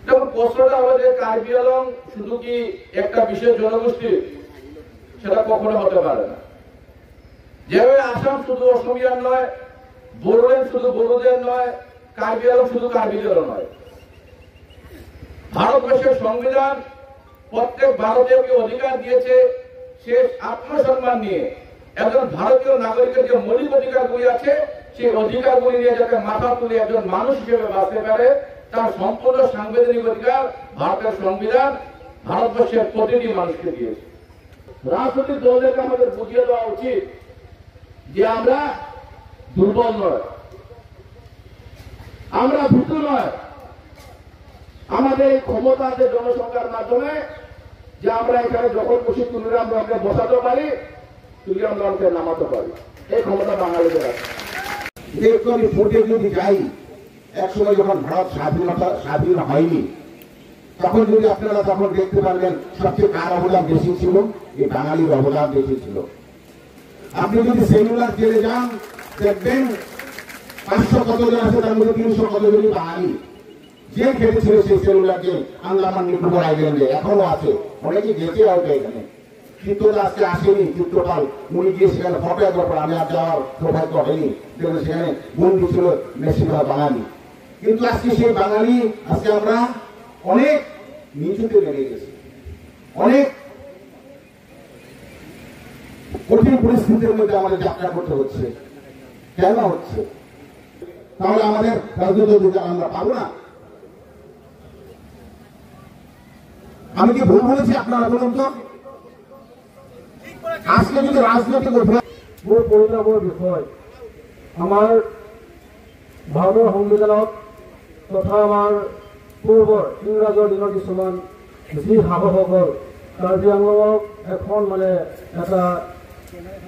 তখন প্রশ্নটা হবে যে কার্বি আংলং শুধু কি একটা বিশেষ জনগোষ্ঠী? সেটা কখনো হতে পারে না। যেভাবে আসাম শুধু অসমিয়ার নয়, বড়োল্যান্ড শুধু বড়োদের নয়, কার্বি আংলং শুধু কার্বিদেরও নয়। ভারতবর্ষের সংবিধান প্রত্যেক ভারতীয়কে অধিকার দিয়েছে সে আত্মসম্মান নিয়ে একজন ভারতীয় নাগরিকের যে মৌলিক অধিকারগুলি আছে সেই অধিকারগুলি নিয়ে যাতে মাথা তুলে একজন মানুষ হিসেবে বাঁচতে পারে, তার সম্পূর্ণ সাংবিধানিক অধিকার ভারতের সংবিধান ভারতবর্ষের প্রতিটি মানুষকে দিয়েছে। রাজনৈতিক দলদেরকে আমাদের বুঝিয়ে দেওয়া উচিত যে আমরা দুর্বল নয়, আমরা ভীতু নয়। আমাদের ক্ষমতা আছে জনসংখ্যার মাধ্যমে যে আমরা এখানে যখন খুশি তুলিরামকে বসাতে পারি, তুলিরামকে নামাতে পারি। এই ক্ষমতা বাঙালিদের আছে। আমি ভোটে যদি যাই, একসময় যখন ভারত স্বাধীন হয়নি তখন যদি আপনারা তখন দেখতে পারবেন সবচেয়ে কার অবদান বেশি ছিল? এই বাঙালির অবদান বেশি ছিল। আপনি যদি সেলুলার জেলে যান দেখবেন 500 কতজন আছে, তার মধ্যে 300 কতজনই বাঙালি। যে খেটেছিল সেই সেলুলার জেল আন্দামান নিকোবর আইল্যান্ডে এখনো আছে, অনেকে গেছে হয়তো এখানে। চিত্তটা আজকে আসেনি, চিত্তপাল উনি গিয়ে সেখানে ফটো একবার পর আমি আর যাওয়ার সৌভাগ্য হয়নি, সেখানে বন্দী ছিল বেশিরভাগ বাঙালি। কিন্তু আজকে সেই বাঙালি আজকে আমরা অনেক নিচুতে নেমে গেছি, অনেক কঠিন পরিস্থিতির মধ্যে আমাদের যাত্রা করতে হচ্ছে। কেন হচ্ছে? তাহলে আমাদের রাজনৈতিক অধিকার আমরা পাবো না? আমি কি ভুল বলেছি আপনারা বলুন তো? আজকে যদি রাজনৈতিক মোৰ পৰিতাপৰ বিষয় আমাৰ ভাৰতৰ সংবিধানত তথা আমাৰ পূৰ্বৰ ইংৰাজৰ দিনৰ কিছুমান যি সাহসকল কাৰ্বি আংলঙক এখন এটা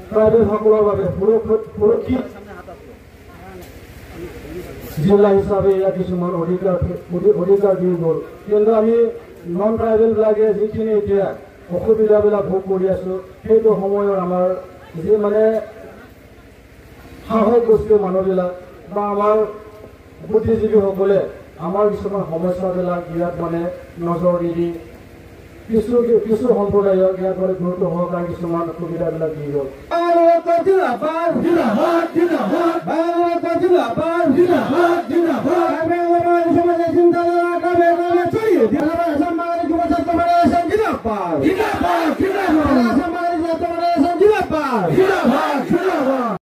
ট্ৰাইবেলসকলৰ বাবে সুৰক্ষিত জিলা হিচাপে ইয়াত কিছুমান অধিকাৰ দি গ'ল। কিন্তু আমি নন ট্ৰাইবেলবিলাকে যিখিনি এতিয়া অসুবিধাবিলাক ভোগ কৰি আছো, সেইটো সময়ত আমাৰ যি সাহস গোষ্ঠীৰ মানুহবিলাক বা আমাৰ বুদ্ধিজীৱীসকলে আমাৰ কিছুমান সমস্যাবিলাক ইয়াত নজৰ দি কিছু সম্প্ৰদায়ক ইয়াত গুৰুত্ব সহকাৰে কিছুমান সুবিধাবিলাক দি গ'ল।